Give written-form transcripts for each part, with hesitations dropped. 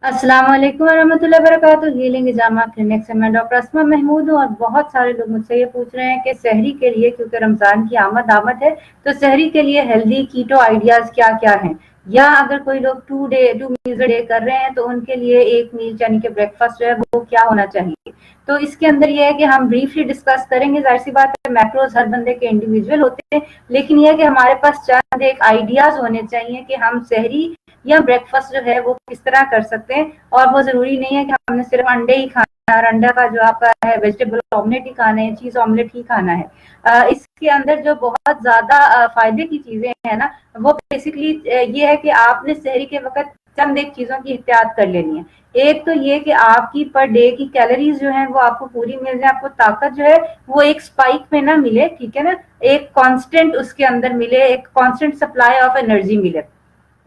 अस्सलाम वालेकुम वरहमतुल्लाहि वबरकातुहू। हीलिंग जामा क्लिनिक से मैं डॉक्टर अस्मा महमूद हूँ। और बहुत सारे लोग मुझसे ये पूछ रहे हैं कि सहरी के लिए, क्योंकि रमजान की आमद है, तो सहरी के लिए हेल्दी कीटो आइडियाज क्या क्या हैं, या अगर कोई लोग टू मील्स डे कर रहे हैं तो उनके लिए एक मील यानी कि ब्रेकफास्ट जो है वो क्या होना चाहिए। तो इसके अंदर ये है कि हम ब्रीफली डिस्कस करेंगे। जाहिर सी बात है, मैक्रोज हर बंदे के इंडिविजुअल होते हैं, लेकिन यह है कि हमारे पास चंद एक आइडियाज होने चाहिए कि हम सहरी या ब्रेकफास्ट जो है वो किस तरह कर सकते हैं। और वो जरूरी नहीं है कि हमने सिर्फ अंडे ही खाना है और अंडा का जो आपका है वेजिटेबल ऑमलेट ही खाना है, चीज ऑमलेट ही खाना है। इसके अंदर जो बहुत ज्यादा फायदे की चीजें हैं ना, वो बेसिकली ये है कि आपने सहरी के वक्त चंद एक चीजों की एहतियात कर लेनी है। एक तो ये कि आपकी पर डे की कैलोरीज जो है वो आपको पूरी मिल जाए, आपको ताकत जो है वो एक स्पाइक में ना मिले, ठीक है ना, एक कांस्टेंट उसके अंदर मिले, एक कांस्टेंट सप्लाई ऑफ एनर्जी मिले।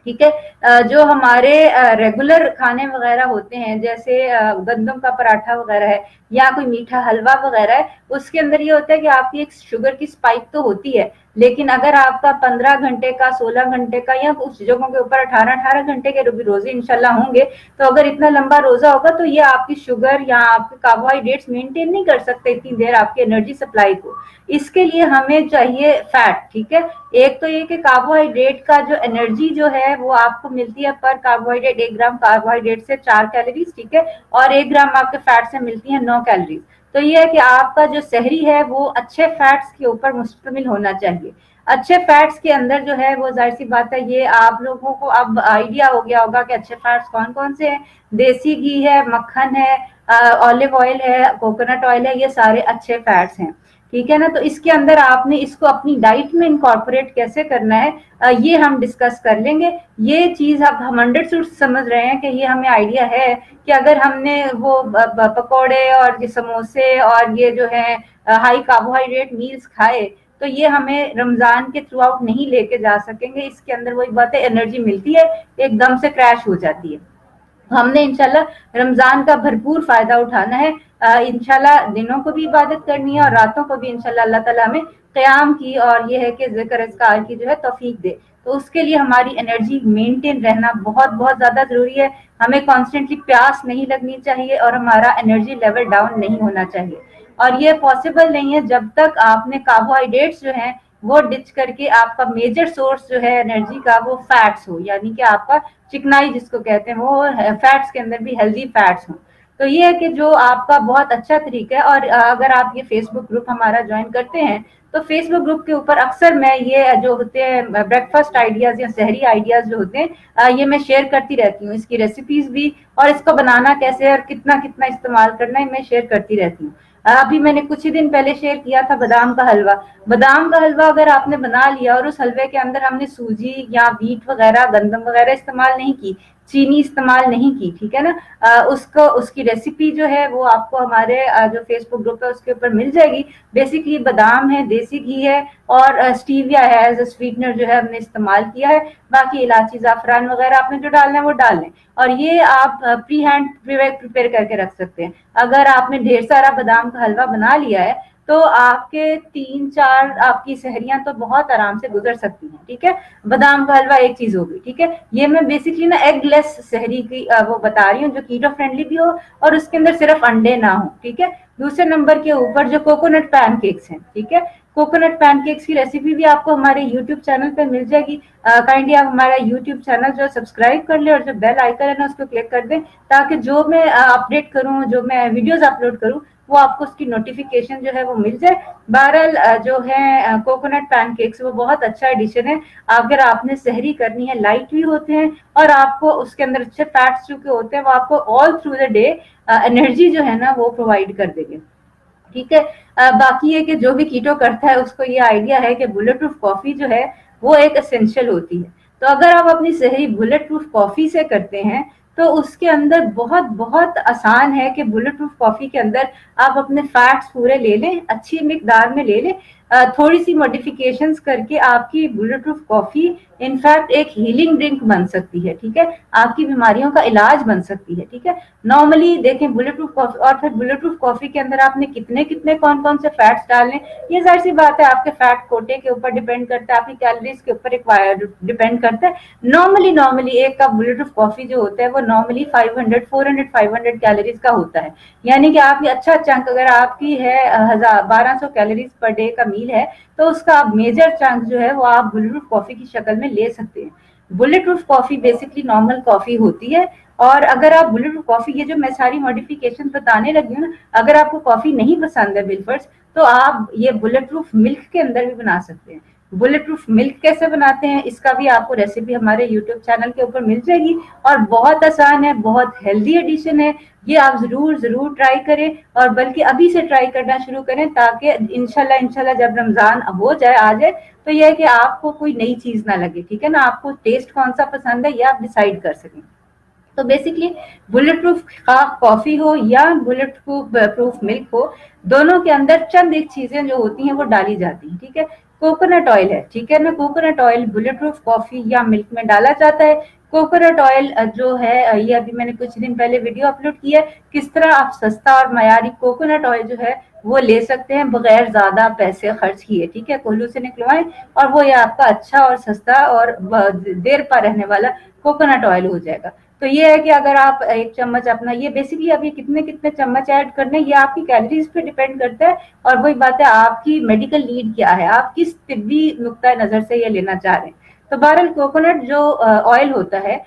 ठीक है। जो हमारे रेगुलर खाने वगैरह होते हैं, जैसे गंदम का पराठा वगैरह है या कोई मीठा हलवा वगैरह है, उसके अंदर ये होता है कि आपकी एक शुगर की स्पाइक तो होती है, लेकिन अगर आपका 15 घंटे का, 16 घंटे का, या कुछ जगहों के ऊपर 18-18 घंटे के रोजे इंशाल्लाह होंगे, तो अगर इतना लंबा रोजा होगा तो ये आपकी शुगर या आपके कार्बोहाइड्रेट्स मेंटेन नहीं कर सकते इतनी देर आपकी एनर्जी सप्लाई को। इसके लिए हमें चाहिए फैट। ठीक है। एक तो ये कि कार्बोहाइड्रेट का जो एनर्जी जो है वो आपको मिलती है पर कार्बोहाइड्रेट, 1 ग्राम कार्बोहाइड्रेट से 4 कैलोरीज, ठीक है, और 1 ग्राम आपके फैट से मिलती है 9 कैलोरीज। तो ये है कि आपका जो सहरी है वो अच्छे फैट्स के ऊपर मुश्तमिल होना चाहिए। अच्छे फैट्स के अंदर जो है वो जाहिर सी बात है, ये आप लोगों को अब आइडिया हो गया होगा कि अच्छे फैट्स कौन कौन से हैं। देसी घी है, मक्खन है, ऑलिव ऑयल है, कोकोनट ऑयल है, ये सारे अच्छे फैट्स हैं। ठीक है ना। तो इसके अंदर आपने इसको अपनी डाइट में इनकॉर्पोरेट कैसे करना है, ये हम डिस्कस कर लेंगे। ये चीज अब हम 100% समझ रहे हैं कि ये हमें आइडिया है कि अगर हमने वो पकौड़े और ये समोसे और ये जो है हाई कार्बोहाइड्रेट मील्स खाए, तो ये हमें रमजान के थ्रू आउट नहीं लेके जा सकेंगे। इसके अंदर वही बात है, एनर्जी मिलती है, एकदम से क्रैश हो जाती है। हमने इंशाल्लाह रमजान का भरपूर फायदा उठाना है। इंशाल्लाह दिनों को भी इबादत करनी है और रातों को भी इंशाल्लाह अल्लाह ताला हमें क़याम की और ये है कि ज़िक्र अज़कार की जो है तौफीक दे। तो उसके लिए हमारी एनर्जी मेंटेन रहना बहुत बहुत ज्यादा जरूरी है। हमें कॉन्स्टेंटली प्यास नहीं लगनी चाहिए और हमारा एनर्जी लेवल डाउन नहीं होना चाहिए। और ये पॉसिबल नहीं है जब तक आपने कार्बोहाइड्रेट्स जो है वो डिच करके आपका मेजर सोर्स जो है एनर्जी का वो फैट्स हो, यानी कि आपका चिकनाई जिसको कहते हैं वो फैट्स के अंदर भी हेल्दी फैट्स हो। तो ये है कि जो आपका बहुत अच्छा तरीका है। और अगर आप ये फेसबुक ग्रुप हमारा ज्वाइन करते हैं तो फेसबुक ग्रुप के ऊपर अक्सर मैं ये जो होते हैं ब्रेकफास्ट आइडियाज या शहरी आइडियाज जो होते हैं ये मैं शेयर करती रहती हूँ, इसकी रेसिपीज भी, और इसको बनाना कैसे और कितना कितना इस्तेमाल करना है मैं शेयर करती रहती हूँ। अभी मैंने कुछ ही दिन पहले शेयर किया था बादाम का हलवा। बादाम का हलवा अगर आपने बना लिया और उस हलवे के अंदर हमने सूजी या व्हीट वगैरह, गंदम वगैरह इस्तेमाल नहीं की, चीनी इस्तेमाल नहीं की, ठीक है ना, उसको उसकी रेसिपी जो है वो आपको हमारे जो फेसबुक ग्रुप है उसके ऊपर मिल जाएगी। बेसिकली बादाम है, देसी घी है और स्टीविया है एज अ स्वीटनर जो है हमने इस्तेमाल किया है। बाकी इलायची, जाफरान वगैरह आपने जो डालना है वो डाल लें, और ये आप प्री हैंड प्रिपेयर करके रख सकते हैं। अगर आपने ढेर सारा बादाम का हलवा बना लिया है तो आपके 3-4 आपकी सहरियां तो बहुत आराम से गुजर सकती हैं। ठीक है। बादाम का हलवा एक चीज होगी। ठीक है। ये मैं बेसिकली ना एगलेस सहरी की वो बता रही हूँ जो कीटो फ्रेंडली भी हो और उसके अंदर सिर्फ अंडे ना हो। ठीक है। दूसरे नंबर के ऊपर जो कोकोनट पैनकेक्स हैं, ठीक है, कोकोनट पैनकेक्स की रेसिपी भी आपको हमारे यूट्यूब चैनल पे मिल जाएगी। काइंडली आप हमारा यूट्यूब चैनल जो सब्सक्राइब कर ले और जो बेल आइकन है ना उसको क्लिक कर दें, ताकि जो मैं अपडेट करूँ, जो मैं वीडियोस अपलोड करूँ, वो आपको उसकी नोटिफिकेशन जो है वो मिल जाए। बहरहाल जो है कोकोनट पैनकेक्स वो बहुत अच्छा एडिशन है। अगर आपने सहरी करनी है, लाइट भी होते हैं और आपको उसके अंदर अच्छे फैट्स चुके होते हैं, वो आपको all through the day energy जो है ना वो प्रोवाइड कर देंगे। ठीक है। बाकी है कि जो भी कीटो करता है उसको ये आइडिया है कि बुलेट प्रूफ कॉफी जो है वो एक एसेंशियल होती है। तो अगर आप अपनी सहरी बुलेट प्रूफ कॉफी से करते हैं तो उसके अंदर बहुत बहुत आसान है कि बुलेट प्रूफ कॉफी के अंदर आप अपने फैट्स पूरे ले लें, अच्छी मिकदार में ले लें। थोड़ी सी मॉडिफिकेशंस करके आपकी बुलेट प्रूफ कॉफी इनफैक्ट एक हीलिंग ड्रिंक बन सकती है, ठीक है, आपकी बीमारियों का इलाज बन सकती है, ठीक है। नॉर्मली देखें बुलेट प्रूफ कॉफी, और फिर बुलेट प्रूफ कॉफी के अंदर आपने कितने कितने कौन कौन से फैट्स डालने, ये जाहिर सी बात है आपके फैट कोटे के ऊपर डिपेंड करता है, आपकी कैलोरीज के ऊपर डिपेंड करता है। नॉर्मली एक कप बुलेट प्रूफ कॉफी जो होता है वो नॉर्मली 500 कैलोरीज का होता है, यानी कि आपकी अच्छा चंक अगर आपकी है 1200 कैलोरीज पर डे का मील है, तो उसका आप मेजर चंक जो है वो आप बुलेट प्रूफ कॉफी की शक्ल में ले सकते हैं। Bullet proof coffee basically normal coffee होती है, और अगर आप बुलेट प्रूफ कॉफी, ये जो मैं सारी मॉडिफिकेशन बताने लगी हूँ ना, अगर आपको कॉफी नहीं पसंद है बिलफर्स, तो आप ये बुलेट प्रूफ मिल्क के अंदर भी बना सकते हैं। बुलेट प्रूफ मिल्क कैसे बनाते हैं इसका भी आपको रेसिपी हमारे यूट्यूब चैनल के ऊपर मिल जाएगी, और बहुत आसान है, बहुत हेल्दी एडिशन है, ये आप जरूर ट्राई करें, और बल्कि अभी से ट्राई करना शुरू करें, ताकि इंशाल्लाह जब रमजान हो जाए आ जाए तो यह है कि आपको कोई नई चीज ना लगे, ठीक है ना, आपको टेस्ट कौन सा पसंद है ये आप डिसाइड कर सकें। तो बेसिकली बुलेट प्रूफ कॉफी हो या बुलेट प्रूफ मिल्क हो, दोनों के अंदर चंद एक चीजें जो होती हैं वो डाली जाती हैं, ठीक है। कोकोनट ऑयल है, ठीक है ना, coconut oil bullet proof coffee या मिल्क में डाला जाता है। कोकोनट ऑयल जो है ये अभी मैंने कुछ दिन पहले वीडियो अपलोड किया है, किस तरह आप सस्ता और मयारी कोकोनट ऑयल जो है वो ले सकते हैं बगैर ज्यादा पैसे खर्च किए, ठीक है, कोल्हू से निकलवाएं और वो ये आपका अच्छा और सस्ता और देर पा रहने वाला कोकोनट ऑयल हो जाएगा। तो ये है कि अगर आप एक चम्मच अपना, ये बेसिकली अभी कितने कितने चम्मच ऐड करने, ये आपकी कैलोरीज पे डिपेंड करता है, और वही बात है आपकी मेडिकल नीड क्या है, आप किस तिब्बी नुक्ता नजर से ये लेना चाह रहे हैं। तो बहरहाल कोकोनट जो ऑयल होता है,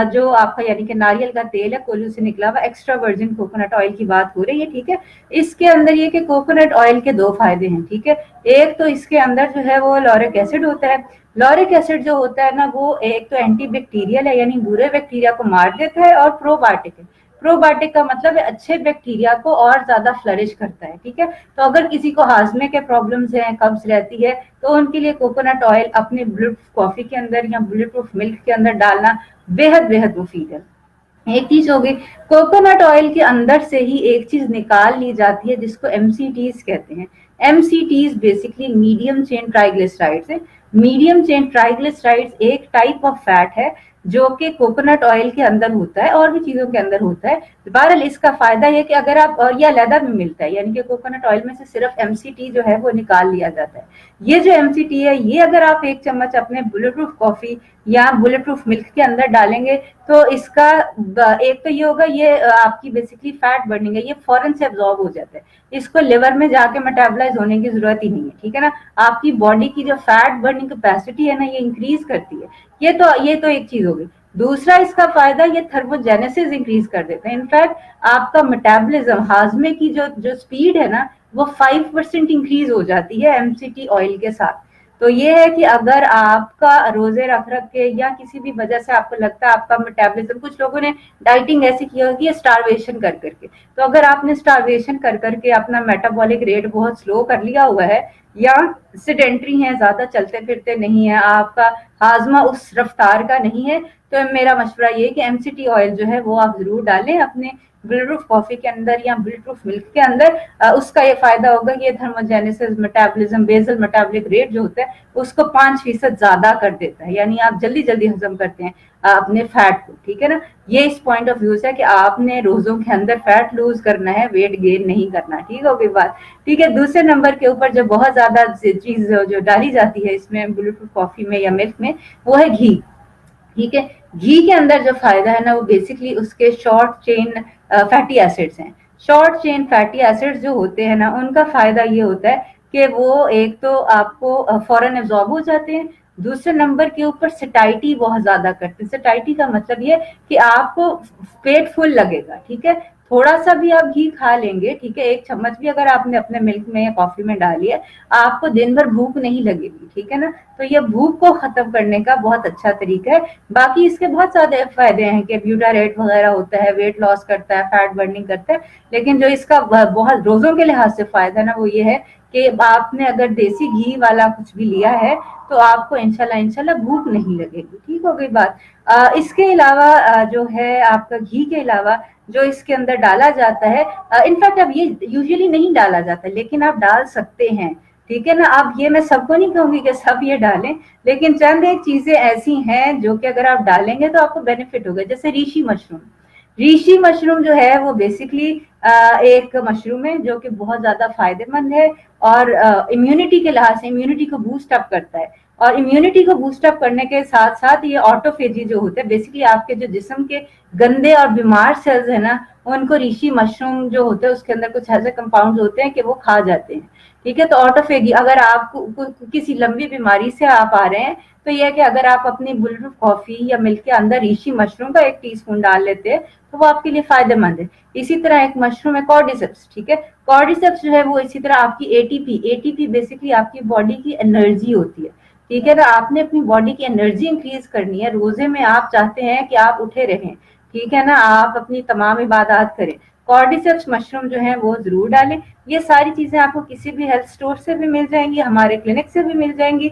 जो आपका यानी कि नारियल का तेल है, कोल्हू से निकला हुआ एक्स्ट्रा वर्जिन कोकोनट ऑयल की बात हो रही है, ठीक है। इसके अंदर ये कि कोकोनट ऑयल के दो फायदे हैं, ठीक है। एक तो इसके अंदर जो है वो लॉरिक एसिड होता है। लॉरिक एसिड जो होता है ना, वो एक तो एंटी बैक्टीरियल है, यानी बुरे बैक्टीरिया को मार देता है, और प्रोबायोटिक है। प्रोबायोटिक का मतलब है अच्छे बैक्टीरिया को और ज्यादा फ्लरिश करता है, ठीक है। तो अगर किसी को हाजमे के प्रॉब्लम्स हैं, कब्ज रहती है, तो उनके लिए कोकोनट ऑयल अपने बुलेट कॉफी के अंदर या बुलेट प्रूफ मिल्क के अंदर डालना बेहद बेहद मुफीद है। एक चीज हो गई, कोकोनट ऑयल के अंदर से ही एक चीज निकाल ली जाती है जिसको एमसीटीज कहते हैं। एमसीटीज बेसिकली मीडियम चेन ट्राइग्लिसराइड्स है। मीडियम चेन ट्राइग्लिसराइड्स एक टाइप ऑफ फैट है जो कि कोकोनट ऑयल के अंदर होता है और भी चीजों के अंदर होता है। बहरहाल इसका फायदा यह कि अगर आप, और यह अलहदा में मिलता है, यानी कि कोकोनट ऑयल में से सिर्फ एमसीटी जो है वो निकाल लिया जाता है। ये जो एमसीटी है, ये अगर आप एक चम्मच अपने बुलेट प्रूफ कॉफी या बुलेट प्रूफ मिल्क के अंदर डालेंगे, तो इसका एक तो ये होगा, ये आपकी बेसिकली फैट बर्निंग है, ये फौरन से एब्जॉर्ब हो जाता है, इसको लिवर में जाके मेटाबलाइज होने की जरूरत ही नहीं है, ठीक है ना। आपकी बॉडी की जो फैट बर्निंग कैपेसिटी है ना, ये इंक्रीज करती है। ये तो एक चीज हो गई। दूसरा इसका फायदा, ये थर्मोजेनेसिस इंक्रीज कर देता है। इनफैक्ट आपका मेटाबॉलिज्म, हाजमे की जो स्पीड है ना, वो 5% इंक्रीज हो जाती है एमसीटी ऑयल के साथ। तो ये है कि अगर आपका रोजे रख के या किसी भी वजह से आपको लगता है आपका मेटाबॉलिज्म, कुछ लोगों ने डाइटिंग ऐसी की होगी है स्टारवेशन कर करके, तो अगर आपने स्टारवेशन कर करके अपना मेटाबॉलिक रेट बहुत स्लो कर लिया हुआ है, या सेडेंट्री है, ज्यादा चलते फिरते नहीं है, आपका हाजमा उस रफ्तार का नहीं है, तो मेरा मशवरा ये कि एमसीटी ऑयल जो है वो आप जरूर डालें अपने बुलेट प्रूफ कॉफी के अंदर या बुलेट प्रूफ मिल्क के अंदर। उसका ये फायदा होगा कि ये thermogenesis, metabolism, basal metabolic rate जो होता है उसको 5% ज्यादा कर देता है, यानी आप जल्दी जल्दी हजम करते हैं अपने फैट को, ठीक है ना। ये इस पॉइंट ऑफ व्यू से कि आपने रोजों के अंदर फैट लूज करना है, वेट गेन नहीं करना, ठीक हो गई बात, ठीक है। दूसरे नंबर के ऊपर जो बहुत ज्यादा चीज जो डाली जाती है इसमें बुलेट प्रूफ कॉफी में या मिल्क में, वो है घी, ठीक है। घी के अंदर जो फायदा है ना, वो बेसिकली उसके शॉर्ट चेन फैटी एसिड्स हैं। शॉर्ट चेन फैटी एसिड्स जो होते हैं ना, उनका फायदा ये होता है कि वो एक तो आपको फौरन एब्जॉर्ब हो जाते हैं, दूसरे नंबर के ऊपर सटाइटी बहुत ज्यादा करते हैं। सटाइटी का मतलब ये कि आपको पेट फुल लगेगा, ठीक है। थोड़ा सा भी आप घी खा लेंगे, ठीक है, एक चम्मच भी अगर आपने अपने मिल्क में या कॉफी में डाली है, आपको दिन भर भूख नहीं लगेगी, ठीक है ना। तो ये भूख को खत्म करने का बहुत अच्छा तरीका है। बाकी इसके बहुत सारे फायदे हैं कि ब्यूटारेट वगैरह होता है, वेट लॉस करता है, फैट बर्निंग करता है, लेकिन जो इसका बहुत रोजों के लिहाज से फायदा ना, वो ये है कि आपने अगर देसी घी वाला कुछ भी लिया है तो आपको इंशाल्लाह भूख नहीं लगेगी, ठीक हो गई बात। इसके अलावा जो है आपका घी के अलावा जो इसके अंदर डाला जाता है, इनफैक्ट अब ये यूजुअली नहीं डाला जाता, लेकिन आप डाल सकते हैं, ठीक है ना। अब ये मैं सबको नहीं कहूंगी कि सब ये डालें, लेकिन चंद एक चीजें ऐसी हैं जो कि अगर आप डालेंगे तो आपको बेनिफिट होगा। जैसे रीशी मशरूम, रीशी मशरूम जो है वो बेसिकली एक मशरूम है जो कि बहुत ज्यादा फायदेमंद है और इम्यूनिटी के लिहाज से इम्यूनिटी को बूस्ट अप करता है। और इम्यूनिटी को बूस्ट अप करने के साथ साथ ये ऑटोफेजी जो होता है, बेसिकली आपके जो जिस्म के गंदे और बीमार सेल्स है ना, उनको रीशी मशरूम जो होते हैं उसके अंदर कुछ ऐसे कंपाउंड होते हैं कि वो खा जाते हैं। ठीक है, तो ऑटोफेगी, अगर आपको किसी लंबी बीमारी से आप आ रहे हैं तो यह है कि अगर आप अपनी बुलरुफ कॉफी या मिल्क के अंदर रीशी मशरूम का 1 टीस्पून डाल लेते हैं तो वो आपके लिए फायदेमंद है। इसी तरह एक मशरूम है कॉर्डिसेप्स। ठीक है, कॉर्डिसेप्स जो है वो इसी तरह आपकी एटीपी, एटीपी बेसिकली आपकी बॉडी की एनर्जी होती है। ठीक है ना, आपने अपनी बॉडी की एनर्जी इंक्रीज करनी है, रोजे में आप चाहते हैं कि आप उठे रहें, ठीक है ना, आप अपनी तमाम इबादत करें, कॉर्डिसेप्स मशरूम जो है वो जरूर डालें। ये सारी चीजें आपको किसी भी हेल्थ स्टोर से भी मिल जाएंगी, हमारे क्लिनिक से भी मिल जाएंगी।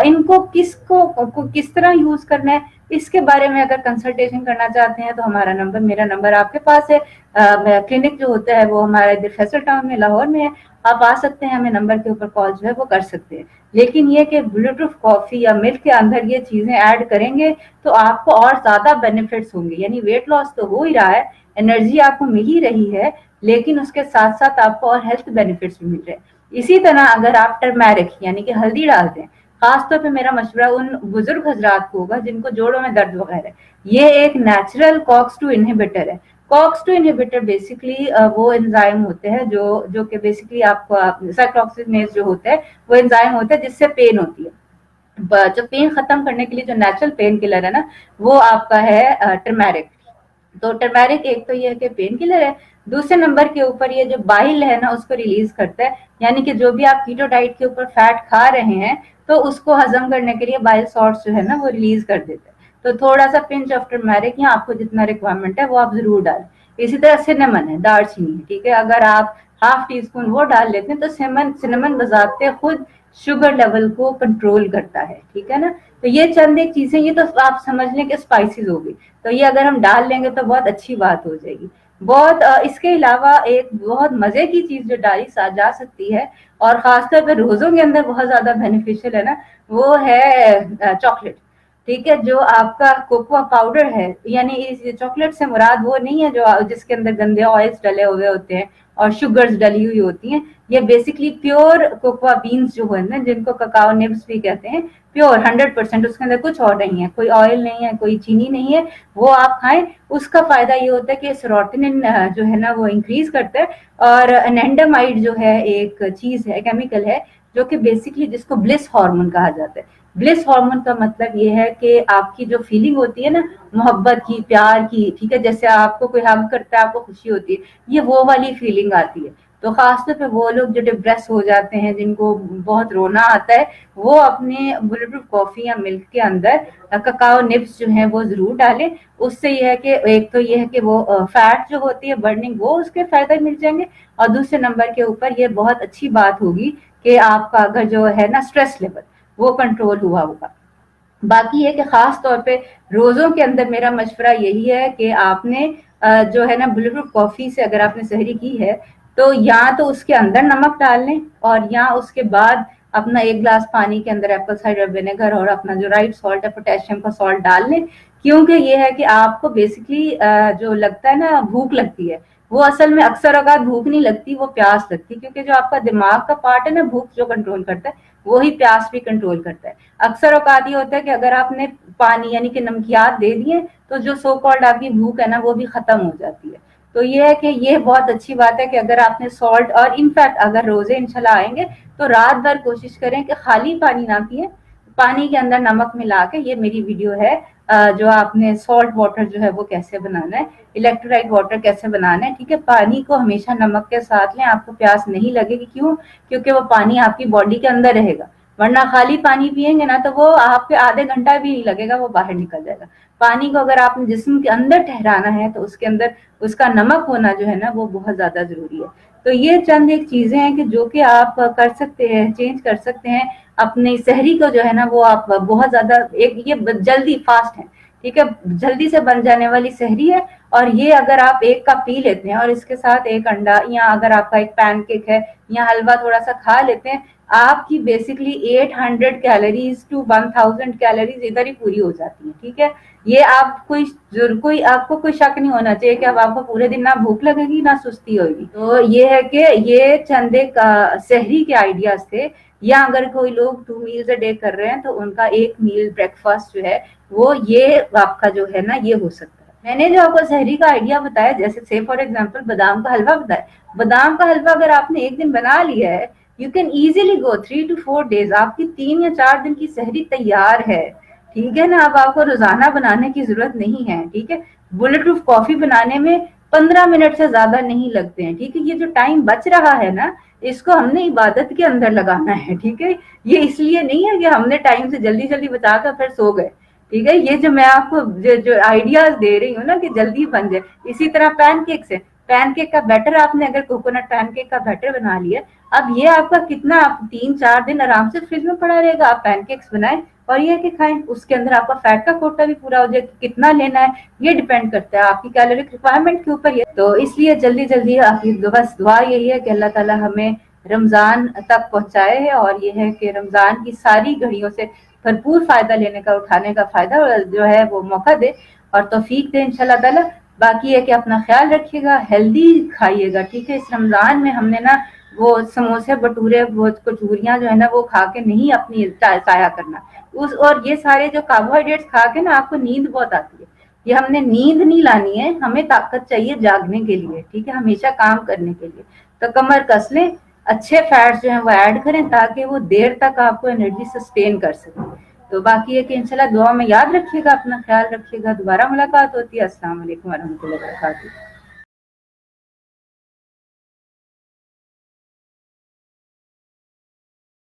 इनको किस तरह यूज करना है इसके बारे में अगर कंसल्टेशन करना चाहते हैं तो हमारा नंबर, मेरा नंबर आपके पास है। क्लिनिक जो होता है वो हमारा इधर फैसल टाउन में, लाहौर में है। आप आ सकते हैं, हमें नंबर के ऊपर कॉल जो है वो कर सकते हैं। लेकिन ये कि बुलेटप्रूफ कॉफी या मिल्क के अंदर ये चीजें ऐड करेंगे तो आपको और ज्यादा बेनिफिट्स होंगे। यानी वेट लॉस तो हो ही रहा है, एनर्जी आपको मिल ही रही है, लेकिन उसके साथ साथ आपको और हेल्थ बेनिफिट्स भी मिल रहे हैं। इसी तरह अगर आप टर्मेरिक यानी कि हल्दी डालते हैं, खासतौर पे मेरा मशवरा उन बुजुर्ग हजरात को होगा जिनको जोड़ों में दर्द वगैरह, ये एक नेचुरल कॉक्स-2 इनहिबिटर है। कॉक्स-2 इनहिबिटर बेसिकली वो एंजाइम होते हैं जो जो कि बेसिकली आपको साइक्लोऑक्सीजनेज जो होता है वो एंजाइम होता है जिससे पेन होती है। जो पेन खत्म करने के लिए जो नेचुरल पेन किलर है ना, वो आपका है टर्मेरिक। तो टर्मेरिक एक तो ये है कि पेन किलर है, दूसरे नंबर के ऊपर ये जो बाइल है ना उसको रिलीज करता है। यानी कि जो भी आप कीटो डाइट के ऊपर फैट खा रहे हैं तो उसको हजम करने के लिए बाइल सॉल्ट्स जो है ना वो रिलीज कर देता है। तो थोड़ा सा पिंच ऑफ टर्मेरिक या आपको जितना रिक्वायरमेंट है वो आप जरूर डालें। इसी तरह सिनेमन है, दालचीनी है, ठीक है, अगर आप ½ टीस्पून वो डाल लेते हैं तो सिनेमन बजाते खुद शुगर लेवल को कंट्रोल करता है। ठीक है ना, तो ये चंद एक चीजें, ये तो आप समझ लें कि स्पाइसेस होगी, तो ये अगर हम डाल लेंगे तो बहुत अच्छी बात हो जाएगी। बहुत इसके अलावा एक बहुत मजे की चीज जो डाली जा सकती है और खासतौर पर रोजों के अंदर बहुत ज्यादा बेनिफिशियल है ना, वो है चॉकलेट। ठीक है, जो आपका कोकोआ पाउडर है, यानी इस चॉकलेट से मुराद वो नहीं है जो जिसके अंदर गंदे ऑयल्स डले हुए होते हैं और शुगर्स डली हुई होती हैं। ये बेसिकली प्योर कोकोआ बीन्स जो है ना, जिनको ककाओ निब्स भी कहते हैं, प्योर 100%, उसके अंदर कुछ और नहीं है, कोई ऑयल नहीं है, कोई चीनी नहीं है, वो आप खाएं। उसका फायदा ये होता है कि सेरोटोनिन जो है ना वो इंक्रीज करता है। और एनेंडामाइड जो है एक चीज है, केमिकल है, जो कि बेसिकली जिसको ब्लिस हार्मोन कहा जाता है। ब्लिस हार्मोन का मतलब ये है कि आपकी जो फीलिंग होती है ना मोहब्बत की, प्यार की, ठीक है, जैसे आपको कोई हग करता है आपको खुशी होती है, ये वो वाली फीलिंग आती है। तो खासतौर पे वो लोग जो डिप्रेस हो जाते हैं, जिनको बहुत रोना आता है, वो अपने बुलेटप्रूफ कॉफी या मिल्क के अंदर ककाओ निब्स जो है वो जरूर डालें। उससे ये है कि एक तो ये है कि वो फैट जो होती है बर्निंग, वो उसके फायदे मिल जाएंगे, और दूसरे नंबर के ऊपर ये बहुत अच्छी बात होगी कि आपका अगर जो है ना स्ट्रेस लेवल वो कंट्रोल हुआ होगा। बाकी है कि खास तौर पे रोजों के अंदर मेरा मशवरा यही है कि आपने जो है ना बुलेटप्रूफ कॉफी से अगर आपने सहरी की है तो या तो उसके अंदर नमक डाल लें और या उसके बाद अपना 1 गिलास पानी के अंदर एप्पल साइडर विनेगर और अपना जो राइट सॉल्ट है पोटेशियम का सॉल्ट डाल लें। क्योंकि ये है कि आपको बेसिकली जो लगता है ना भूख लगती है, वो असल में अक्सर अगर भूख नहीं लगती, वो प्यास लगती, क्योंकि जो आपका दिमाग का पार्ट है ना भूख जो कंट्रोल करता है वही प्यास भी कंट्रोल करता है। अक्सर औकात ये होता है कि अगर आपने पानी यानी कि नमकियात दे दिए तो जो सो कॉल्ड आपकी भूख है ना वो भी खत्म हो जाती है। तो ये है कि ये बहुत अच्छी बात है कि अगर आपने सॉल्ट, और इनफैक्ट अगर रोजे इंशाल्लाह आएंगे तो रात भर कोशिश करें कि खाली पानी ना पिए, पानी के अंदर नमक मिला के, ये मेरी वीडियो है जो आपने सॉल्ट वाटर जो है वो कैसे बनाना है, इलेक्ट्रोलाइट वाटर कैसे बनाना है। ठीक है, पानी को हमेशा नमक के साथ लें, आपको प्यास नहीं लगेगी। क्यों? क्योंकि वो पानी आपकी बॉडी के अंदर रहेगा, वरना खाली पानी पिएंगे ना तो वो आपके आधे घंटा भी नहीं लगेगा, वो बाहर निकल जाएगा। पानी को अगर आपने जिस्म के अंदर ठहराना है तो उसके अंदर उसका नमक होना जो है ना वो बहुत ज्यादा जरूरी है। तो ये चंद एक चीजें हैं कि जो कि आप कर सकते हैं, चेंज कर सकते हैं अपनी सहरी को जो है ना, वो आप बहुत ज्यादा, एक ये जल्दी फास्ट है, ठीक है, जल्दी से बन जाने वाली सहरी है। और ये अगर आप 1 कप पी लेते हैं और इसके साथ 1 अंडा, या अगर आपका एक पैनकेक है या हलवा थोड़ा सा खा लेते हैं, आपकी बेसिकली 800 कैलोरीज टू 1000 कैलोरीज इधर ही पूरी हो जाती है। ठीक है, ये आप कोई आपको कोई शक नहीं होना चाहिए कि अब आपको पूरे दिन ना भूख लगेगी ना सुस्ती होगी। तो ये है कि ये चंदे का सहरी के आइडियाज थे, या अगर कोई लोग 2 मील्स अ डे कर रहे हैं तो उनका एक मील ब्रेकफास्ट जो है वो ये आपका जो है ना ये हो सकता है। मैंने जो आपको सहरी का आइडिया बताया, जैसे से फॉर एग्जांपल बादाम का हलवा बताया, बादाम का हलवा अगर आपने एक दिन बना लिया है, you can easily go 3 to 4 days, आपकी 3 या 4 दिन की सहरी तैयार है। ठीक है ना, अब आपको रोजाना बनाने की जरूरत नहीं है। ठीक है, बुलेट प्रूफ कॉफी बनाने में 15 मिनट से ज्यादा नहीं लगते हैं। ठीक है, ये जो टाइम बच रहा है ना, इसको हमने इबादत के अंदर लगाना है। ठीक है, ये इसलिए नहीं है कि हमने टाइम से जल्दी जल्दी बचाकर फिर सो गए। ठीक है, ये जो मैं आपको जो आइडियाज दे रही हूँ ना कि जल्दी बन जाए, इसी तरह पैनकेक्स है, पैनकेक का बैटर आपने अगर कोकोनट पैनकेक का बैटर बना लिया, अब ये आपका कितना, आप 3-4 दिन आराम से फ्रिज में पड़ा रहेगा। आप पैनकेक्स बनाएं और ये कि खाएं, उसके अंदर आपका फैट का कोटा भी पूरा हो जाए। कितना लेना है ये डिपेंड करता है आपकी कैलोरी रिक्वायरमेंट के ऊपर। तो इसलिए जल्दी जल्दी आपकी बस दुआ यही है कि अल्लाह ताला हमें रमजान तक पहुंचाए है, और ये है कि रमजान की सारी घड़ियों से भरपूर फायदा लेने का, उठाने का फायदा जो है वो मौका दे और तौफीक दे इंशाल्लाह ताला। बाकी है कि अपना ख्याल रखिएगा, हेल्दी खाइएगा। ठीक है, इस रमजान में हमने ना वो समोसे भटूरे वो कचूरियां जो है ना वो खा के नहीं अपनी साया करना उस, और ये सारे जो कार्बोहाइड्रेट्स खा के ना आपको नींद बहुत आती है। ये हमने नींद नहीं लानी है, हमें ताकत चाहिए जागने के लिए। ठीक है, हमेशा काम करने के लिए। तो कमर कस लें, अच्छे फैट्स जो है वो ऐड करें ताकि वो देर तक आपको एनर्जी सस्टेन कर सके। तो बाकी है कि इंशाल्लाह दुआ में याद रखिएगा, अपना ख्याल रखिएगा। दोबारा मुलाकात होती है। अस्सलाम वालेकुम वरहमतुल्लाहि वबरकातुहू।